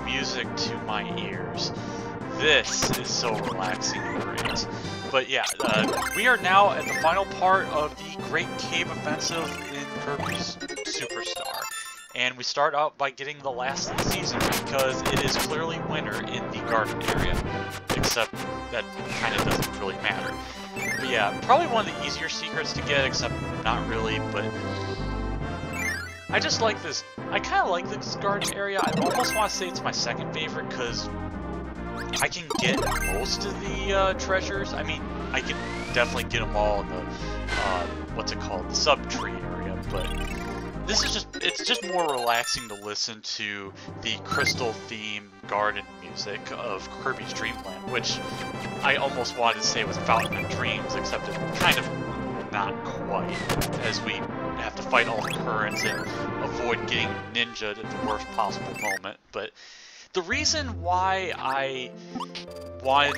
Music to my ears. This is so relaxing and great. But yeah, we are now at the final part of the Great Cave Offensive in Kirby's Superstar. And we start out by getting the last of the season because it is clearly winter in the garden area. Except that kind of doesn't really matter. But yeah, probably one of the easier secrets to get, except not really, but I just like this. I kind of like this garden area. I almost want to say it's my second favorite because I can get most of the treasures. I mean, I can definitely get them all in the, what's it called, the sub-tree area, but this is just, it's just more relaxing to listen to the crystal-themed garden music of Kirby's Dream Land, which I almost wanted to say was Fountain of Dreams, except it kind of not quite, as we have to fight all the currents and avoid getting ninja'd at the worst possible moment. But the reason why why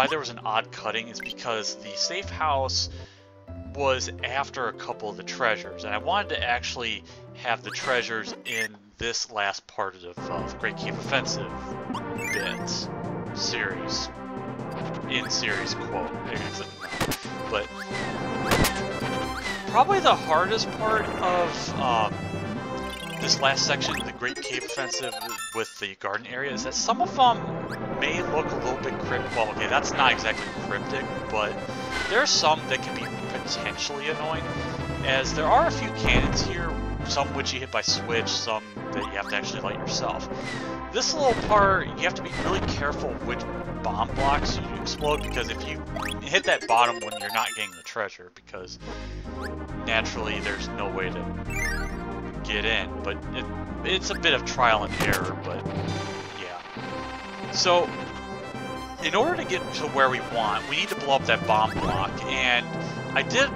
there was an odd cutting is because the safe house was after a couple of the treasures, and I wanted to actually have the treasures in this last part of Great Cave Offensive bits series, in series quote, but probably the hardest part of this last section, the Great Cave Offensive with the garden area, is that some of them may look a little bit cryptic. Well, okay, that's not exactly cryptic, but there are some that can be potentially annoying, as there are a few cannons here, some which you hit by switch, some that you have to actually light yourself. This little part, you have to be really careful which bomb blocks you explode, because if you hit that bottom one, you're not getting the treasure, because naturally there's no way to get in, but it's a bit of trial and error, but yeah. So, in order to get to where we want, we need to blow up that bomb block, and I did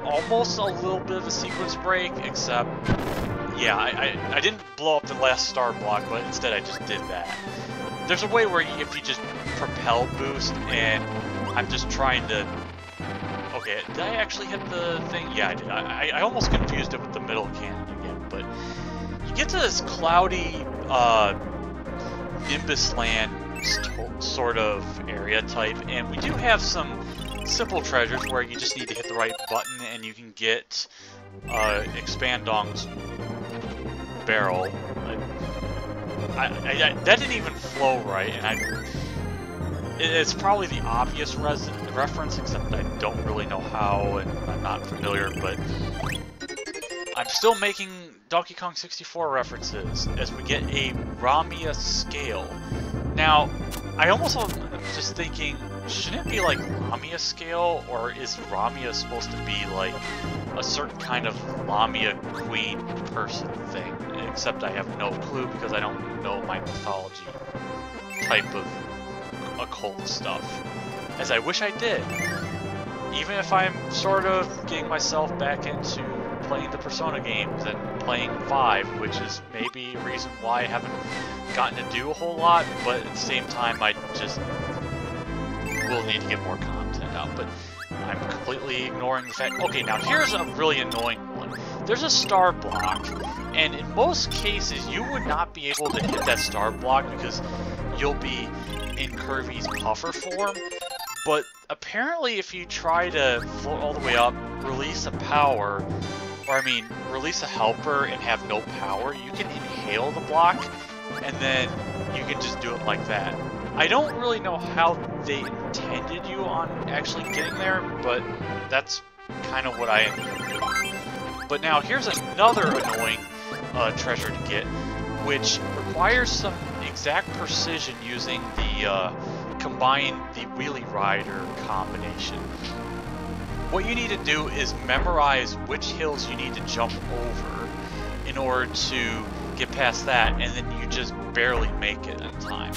almost a little bit of a sequence break, except, yeah, I didn't blow up the last star block, but instead I just did that. There's a way where if you just propel boost, and I'm just trying to... Okay, did I actually hit the thing? Yeah, I did. I almost confused it with the middle cannon again, but you get to this cloudy Nimbus Land sort of area type, and we do have some simple treasures where you just need to hit the right button and you can get Expandong's barrel. That didn't even flow right, and it's probably the obvious reference, except I don't really know how, and I'm not familiar, but I'm still making Donkey Kong 64 references as we get a Ramia scale. Now, I almost was just thinking, shouldn't it be like Lamia scale, or is Ramia supposed to be like a certain kind of Lamia queen person thing? Except I have no clue because I don't know my mythology type of occult stuff, as I wish I did. Even if I'm sort of getting myself back into playing the Persona games and playing 5, which is maybe a reason why I haven't gotten to do a whole lot, but at the same time I just will need to get more content out. But I'm completely ignoring the fact... Okay, now here's a really annoying one. There's a star block, and in most cases you would not be able to hit that star block because you'll be in Kirby's puffer form, but apparently if you try to float all the way up, release a power, or I mean, release a helper and have no power, you can inhale the block, and then you can just do it like that. I don't really know how they intended you on actually getting there, but that's kind of what I ended up doing. But now here's another annoying treasure to get, which requires some exact precision using the combine the wheelie rider combination. What you need to do is memorize which hills you need to jump over in order to get past that, and then you just barely make it in time.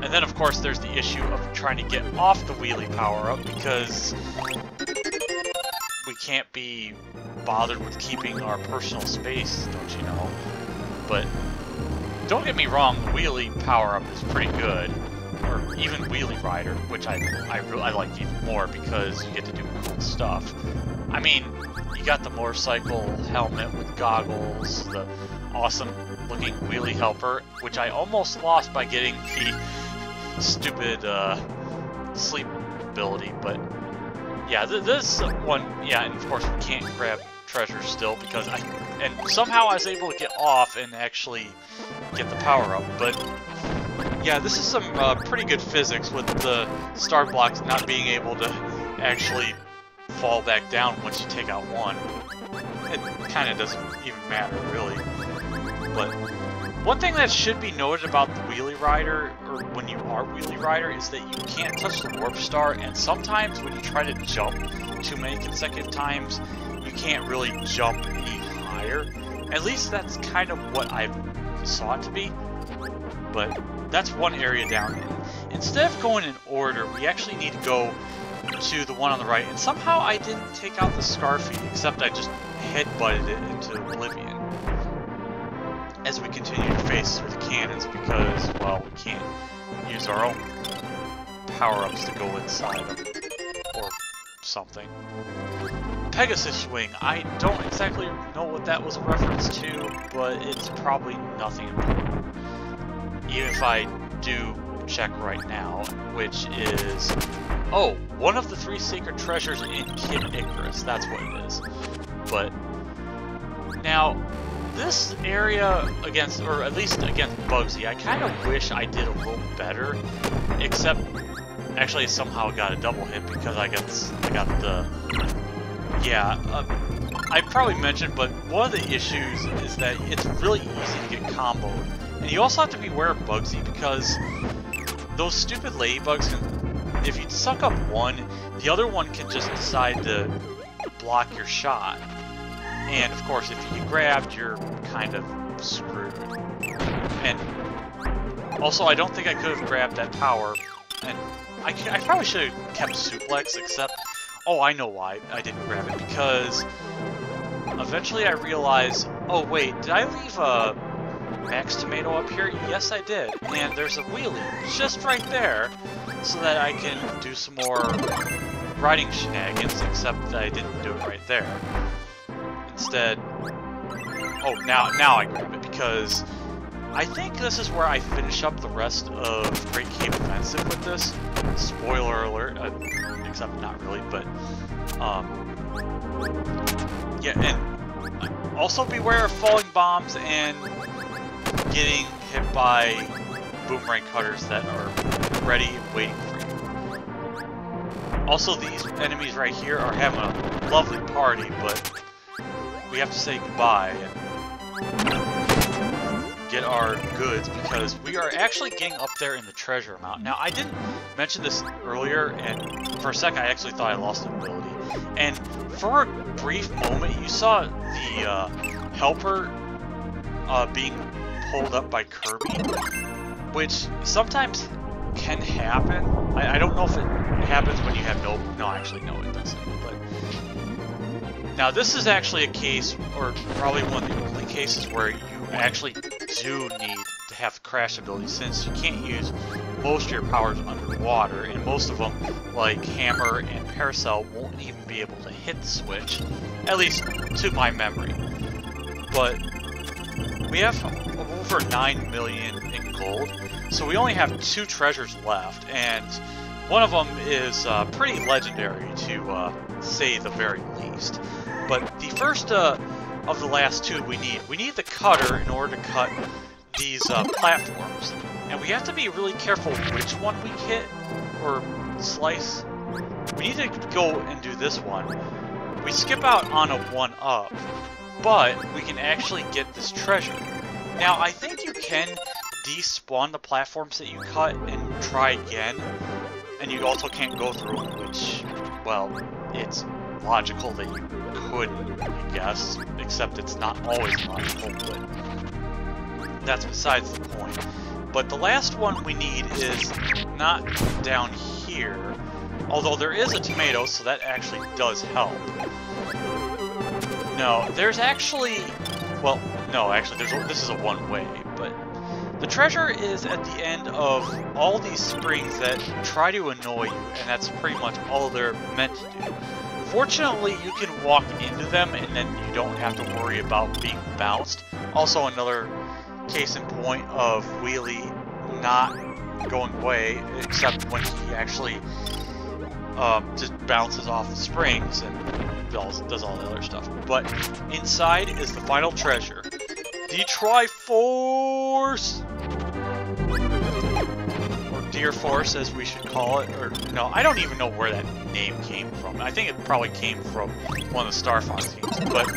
And then of course there's the issue of trying to get off the wheelie power-up, because we can't be bothered with keeping our personal space, don't you know? But don't get me wrong, the wheelie power-up is pretty good, or even wheelie rider, which I like even more because you get to do cool stuff. I mean, you got the motorcycle helmet with goggles, the awesome looking wheelie helper, which I almost lost by getting the stupid sleep ability, but yeah, this one, yeah, and of course we can't grab treasures still because and somehow I was able to get off and actually get the power up, but yeah, this is some pretty good physics with the star blocks not being able to actually fall back down once you take out one. It kind of doesn't even matter, really. But one thing that should be noted about the Wheelie Rider, or when you are Wheelie Rider, is that you can't touch the Warp Star, and sometimes when you try to jump too many consecutive times, you can't really jump any higher. At least that's kind of what I saw it to be. But that's one area down. Instead of going in order, we actually need to go to the one on the right, and somehow I didn't take out the Scarfy, except I just headbutted it into oblivion. As we continue to face through the cannons because, well, we can't use our own power-ups to go inside them, or something. Pegasus Wing, I don't exactly know what that was a reference to, but it's probably nothing important. Even if I do check right now, which is, oh, one of the 3 sacred treasures in Kid Icarus, that's what it is. But, now, this area against, or at least against Bugsy, I kind of wish I did a little better, except, actually somehow got a double hit because I got the, yeah, I probably mentioned, but one of the issues is that it's really easy to get comboed. And you also have to beware of Bugsy because those stupid ladybugs can, if you suck up one, the other one can just decide to block your shot. And of course, if you get grabbed, you're kind of screwed. And also, I don't think I could have grabbed that power. And I probably should have kept Suplex, except, oh, I know why I didn't grab it. Because eventually I realized, oh wait, did I leave a Max Tomato up here? Yes, I did. And there's a wheelie just right there, so that I can do some more riding shenanigans, except that I didn't do it right there. Instead, oh, now I grab it, because I think this is where I finish up the rest of Great Cave Offensive with this. Spoiler alert, except not really, but, yeah, and also beware of falling bombs and getting hit by boomerang cutters that are ready and waiting for you. Also, these enemies right here are having a lovely party, but we have to say goodbye and get our goods because we are actually getting up there in the treasure amount. Now, I didn't mention this earlier, and for a second I actually thought I lost an ability. And for a brief moment, you saw the helper being pulled up by Kirby, which sometimes can happen. I don't know if it happens when you have no, actually no, it doesn't. But now this is actually a case, or probably one of the only cases where you actually do need to have the crash ability, since you can't use most of your powers underwater, and most of them, like Hammer and Paracel, won't even be able to hit the switch, at least to my memory. But we have over 9 million in gold, so we only have 2 treasures left, and one of them is pretty legendary to say the very least. But the first of the last 2 we need the cutter in order to cut these platforms, and we have to be really careful which one we hit or slice. We need to go and do this one. We skip out on a 1-up, but we can actually get this treasure. Now, I think you can despawn the platforms that you cut and try again, and you also can't go through them, which, well, it's logical that you could, I guess, except it's not always logical, but that's besides the point. But the last one we need is not down here, although there is a tomato, so that actually does help. No, there's actually, well, no, actually, this is a one-way, but the treasure is at the end of all these springs that try to annoy you, and that's pretty much all they're meant to do. Fortunately, you can walk into them, and then you don't have to worry about being bounced. Also, another case in point of Wheelie not going away, except when he actually just bounces off the springs and does all the other stuff. But inside is the final treasure, the Triforce, or Deer Force as we should call it. Or no, I don't even know where that name came from. I think it probably came from one of the Star Fox games. But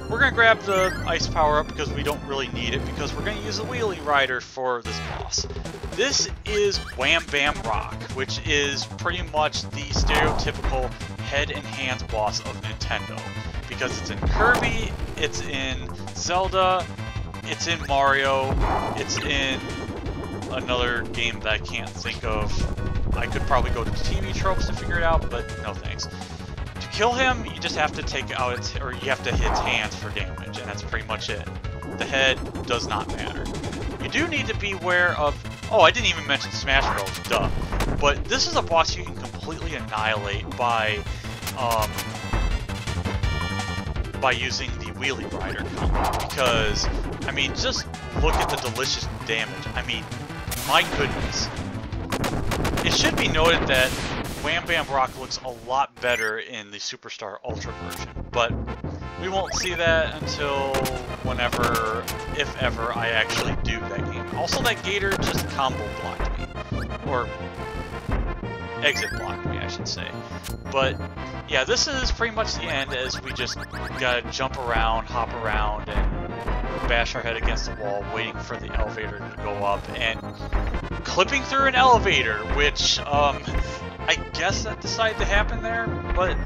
we're gonna grab the ice power up because we don't really need it, because we're gonna use the Wheelie Rider for this boss. This is Wham Bam Rock, which is pretty much the stereotypical head and hands boss of Nintendo, because it's in Kirby, it's in Zelda, it's in Mario, it's in another game that I can't think of. I could probably go to TV tropes to figure it out, but no thanks. To kill him, you just have to take out its, or you have to hit its hands for damage, and that's pretty much it. The head does not matter. You do need to be aware of, oh, I didn't even mention Smash Bros, duh. But this is a boss you can completely annihilate by using the Wheelie Rider combo, because, I mean, just look at the delicious damage. I mean, my goodness. It should be noted that Wham Bam Rock looks a lot better in the Superstar Ultra version, but we won't see that until whenever, if ever, I actually do that game. Also, that Gator just combo blocked me, or exit blocked me, I should say. But yeah, this is pretty much the end, as we just gotta jump around, hop around, and bash our head against the wall, waiting for the elevator to go up, and clipping through an elevator, which, I guess that decided to happen there, but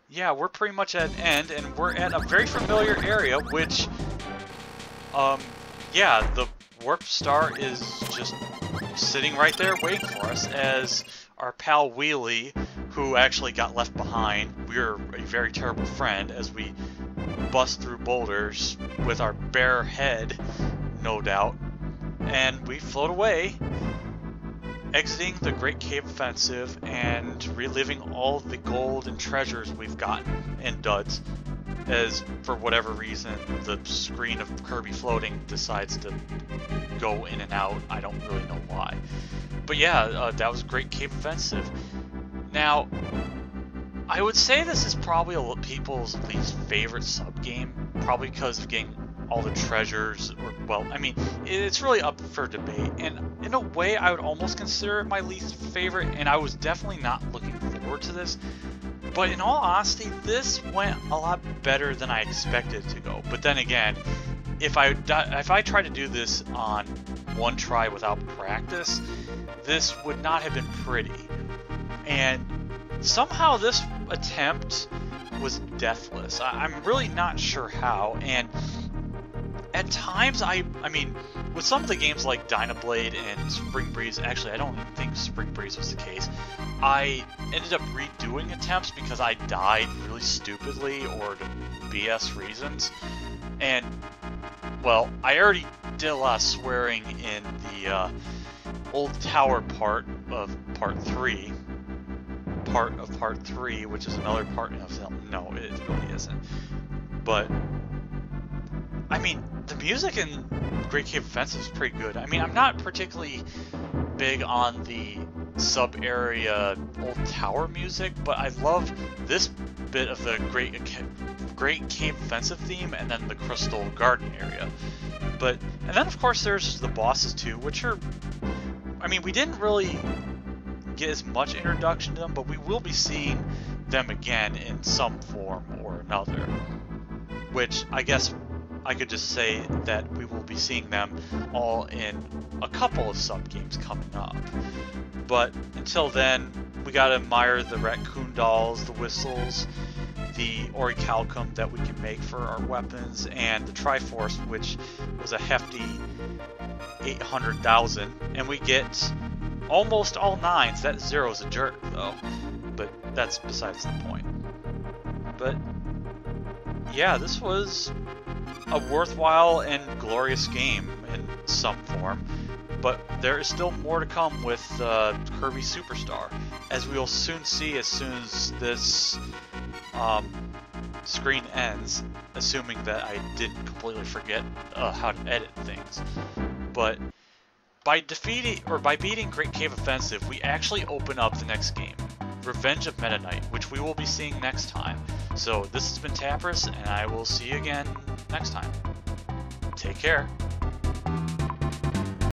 yeah, we're pretty much at an end, and we're at a very familiar area, which, yeah, the Warp Star is just sitting right there waiting for us, as our pal Wheelie, who actually got left behind, we're a very terrible friend, as we bust through boulders with our bare head, no doubt, and we float away, exiting the Great Cave Offensive and reliving all the gold and treasures we've gotten, and duds, as for whatever reason the screen of Kirby floating decides to go in and out. I don't really know why. But yeah, that was Great Cave Offensive. Now, I would say this is probably people's least favorite sub-game, probably because of getting all the treasures, or, well, I mean, it's really up for debate, and in a way I would almost consider it my least favorite, and I was definitely not looking forward to this, but in all honesty, this went a lot better than I expected it to go. But then again, if I tried to do this on one try without practice, this would not have been pretty, and somehow this attempt was deathless. I'm really not sure how, and at times, I mean, with some of the games like Dynablade and Spring Breeze, actually I don't even think Spring Breeze was the case, I ended up redoing attempts because I died really stupidly or to BS reasons. And, well, I already did a lot of swearing in the Old Tower part of Part 3, which is another part of film. No, it really isn't. But, I mean, the music in Great Cave Offensive is pretty good. I mean, I'm not particularly big on the sub-area Old Tower music, but I love this bit of the Great Cave Offensive theme, and then the Crystal Garden area. And then of course there's the bosses too, which are, I mean, we didn't really get as much introduction to them, but we will be seeing them again in some form or another, which I guess I could just say that we will be seeing them all in a couple of sub-games coming up. But until then, we gotta admire the raccoon dolls, the whistles, the orichalcum that we can make for our weapons, and the Triforce, which was a hefty 800,000, and we get almost all 9s. That 0's a jerk, though, but that's besides the point. But yeah, this was a worthwhile and glorious game in some form, but there is still more to come with Kirby Superstar, as we will soon see as soon as this screen ends, assuming that I didn't completely forget how to edit things. But by beating Great Cave Offensive, we actually open up the next game, Revenge of Meta Knight, which we will be seeing next time. So this has been Tapras, and I will see you again next time. Take care.